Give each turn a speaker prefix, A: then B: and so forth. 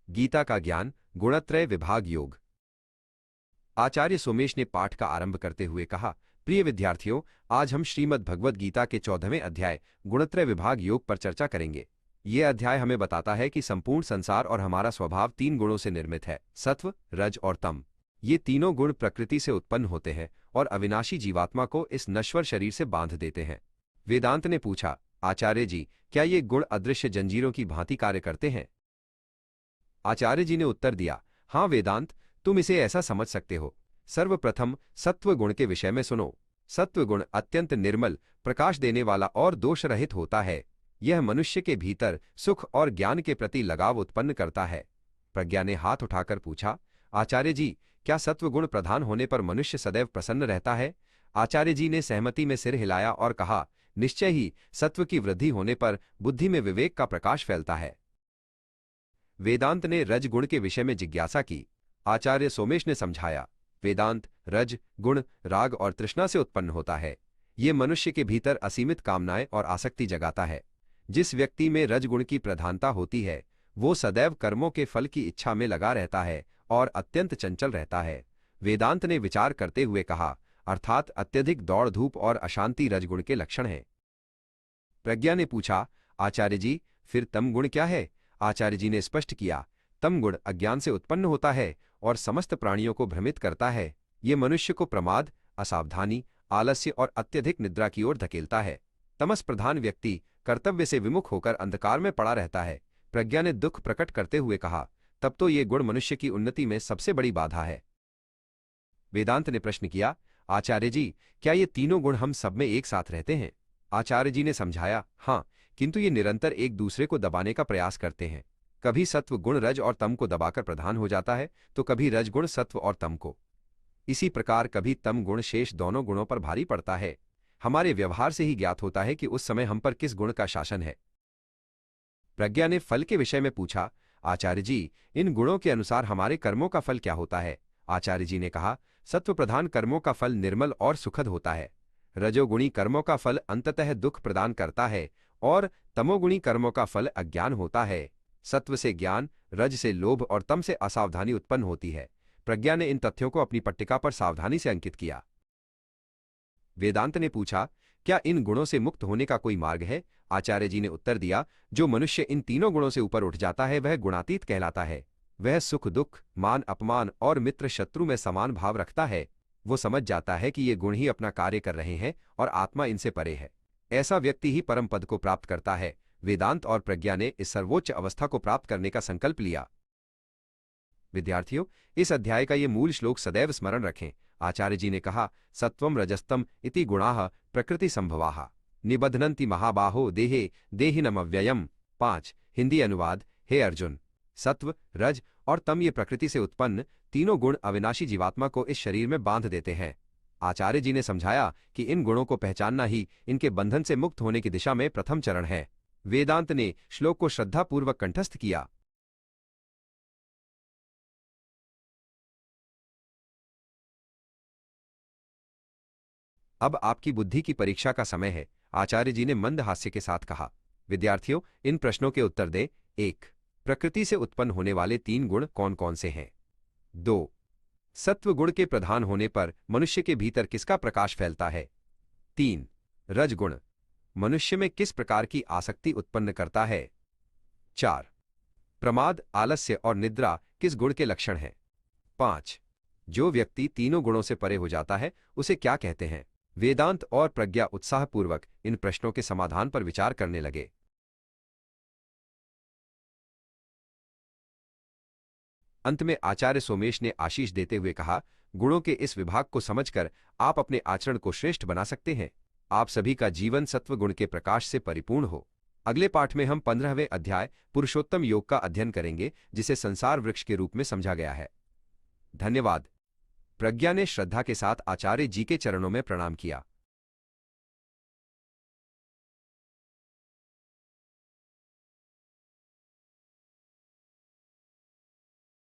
A: गीता का ज्ञान, गुणत्रय विभाग योग। आचार्य सोमेश ने पाठ का आरंभ करते हुए कहा, प्रिय विद्यार्थियों, आज हम श्रीमद् भगवद गीता के 14वें अध्याय गुणत्रय विभाग योग पर चर्चा करेंगे। ये अध्याय हमें बताता है कि संपूर्ण संसार और हमारा स्वभाव 3 गुणों से निर्मित है, सत्व, रज और तम। ये तीनों गुण प्रकृति से उत्पन्न होते हैं और अविनाशी जीवात्मा को इस नश्वर शरीर से बांध देते हैं। वेदांत ने पूछा, आचार्य जी, क्या ये गुण अदृश्य जंजीरों की भांति कार्य करते हैं? आचार्य जी ने उत्तर दिया, हाँ वेदांत, तुम इसे ऐसा समझ सकते हो। सर्वप्रथम सत्व गुण के विषय में सुनो। सत्व गुण अत्यंत निर्मल, प्रकाश देने वाला और दोष रहित होता है। यह मनुष्य के भीतर सुख और ज्ञान के प्रति लगाव उत्पन्न करता है। प्रज्ञा ने हाथ उठाकर पूछा, आचार्य जी, क्या सत्व गुण प्रधान होने पर मनुष्य सदैव प्रसन्न रहता है? आचार्य जी ने सहमति में सिर हिलाया और कहा, निश्चय ही, सत्व की वृद्धि होने पर बुद्धि में विवेक का प्रकाश फैलता है। वेदांत ने रज गुण के विषय में जिज्ञासा की। आचार्य सोमेश ने समझाया, वेदांत, रज गुण राग और तृष्णा से उत्पन्न होता है। ये मनुष्य के भीतर असीमित कामनाएं और आसक्ति जगाता है। जिस व्यक्ति में रजगुण की प्रधानता होती है, वो सदैव कर्मों के फल की इच्छा में लगा रहता है और अत्यंत चंचल रहता है। वेदांत ने विचार करते हुए कहा, अर्थात अत्यधिक दौड़ धूप और अशांति रजगुण के लक्षण हैं। प्रज्ञा ने पूछा, आचार्य जी, फिर तम गुण क्या है? आचार्य जी ने स्पष्ट किया, तम गुण अज्ञान से उत्पन्न होता है और समस्त प्राणियों को भ्रमित करता है। ये मनुष्य को प्रमाद, असावधानी, आलस्य और अत्यधिक निद्रा की ओर धकेलता है। तमस प्रधान व्यक्ति कर्तव्य से विमुख होकर अंधकार में पड़ा रहता है। प्रज्ञा ने दुख प्रकट करते हुए कहा, तब तो ये गुण मनुष्य की उन्नति में सबसे बड़ी बाधा है। वेदांत ने प्रश्न किया, आचार्य जी, क्या ये तीनों गुण हम सब में एक साथ रहते हैं? आचार्य जी ने समझाया, हाँ, किंतु ये निरंतर एक दूसरे को दबाने का प्रयास करते हैं। कभी सत्व गुण रज और तम को दबाकर प्रधान हो जाता है, तो कभी रज गुण सत्व और तम को। इसी प्रकार कभी तम गुण शेष दोनों गुणों पर भारी पड़ता है। हमारे व्यवहार से ही ज्ञात होता है कि उस समय हम पर किस गुण का शासन है। प्रज्ञा ने फल के विषय में पूछा, आचार्य जी, इन गुणों के अनुसार हमारे कर्मों का फल क्या होता है? आचार्य जी ने कहा, सत्व प्रधान कर्मों का फल निर्मल और सुखद होता है। रजोगुणी कर्मों का फल अंततः दुख प्रदान करता है और तमोगुणी कर्मों का फल अज्ञान होता है। सत्व से ज्ञान, रज से लोभ और तम से असावधानी उत्पन्न होती है। प्रज्ञा ने इन तथ्यों को अपनी पट्टिका पर सावधानी से अंकित किया। वेदांत ने पूछा, क्या इन गुणों से मुक्त होने का कोई मार्ग है? आचार्य जी ने उत्तर दिया, जो मनुष्य इन तीनों गुणों से ऊपर उठ जाता है वह गुणातीत कहलाता है। वह सुख दुख, मान अपमान और मित्र शत्रु में समान भाव रखता है। वो समझ जाता है कि ये गुण ही अपना कार्य कर रहे हैं और आत्मा इनसे परे है। ऐसा व्यक्ति ही परम पद को प्राप्त करता है। वेदांत और प्रज्ञा ने इस सर्वोच्च अवस्था को प्राप्त करने का संकल्प लिया। विद्यार्थियों, इस अध्याय का ये मूल श्लोक सदैव स्मरण रखें। आचार्य जी ने कहा, सत्वम रजस्तम इति गुणाः प्रकृति संभवाः निबध्नन्ति महाबाहो देहे देहिनमव्ययम्। 5 हिंदी अनुवाद। हे अर्जुन, सत्व, रज और तम ये प्रकृति से उत्पन्न तीनों गुण अविनाशी जीवात्मा को इस शरीर में बांध देते हैं। आचार्य जी ने समझाया कि इन गुणों को पहचानना ही इनके बंधन से मुक्त होने की दिशा में प्रथम चरण है। वेदांत ने श्लोक को श्रद्धापूर्वक कंठस्थ किया। अब आपकी बुद्धि की परीक्षा का समय है, आचार्य जी ने मंद हास्य के साथ कहा। विद्यार्थियों, इन प्रश्नों के उत्तर दें। 1. प्रकृति से उत्पन्न होने वाले 3 गुण कौन कौन से हैं? 2. सत्व गुण के प्रधान होने पर मनुष्य के भीतर किसका प्रकाश फैलता है? 3. रजगुण मनुष्य में किस प्रकार की आसक्ति उत्पन्न करता है? 4. प्रमाद, आलस्य और निद्रा किस गुण के लक्षण हैं? 5. जो व्यक्ति तीनों गुणों से परे हो जाता है उसे क्या कहते हैं? वेदांत और प्रज्ञा उत्साहपूर्वक इन प्रश्नों के समाधान पर विचार करने लगे। अंत में आचार्य सोमेश ने आशीष देते हुए कहा, गुणों के इस विभाग को समझकर आप अपने आचरण को श्रेष्ठ बना सकते हैं। आप सभी का जीवन सत्व गुण के प्रकाश से परिपूर्ण हो। अगले पाठ में हम 15वें अध्याय पुरुषोत्तम योग का अध्ययन करेंगे, जिसे संसार वृक्ष के रूप में समझा गया है। धन्यवाद। प्रज्ञा ने श्रद्धा के साथ आचार्य जी के चरणों में प्रणाम किया।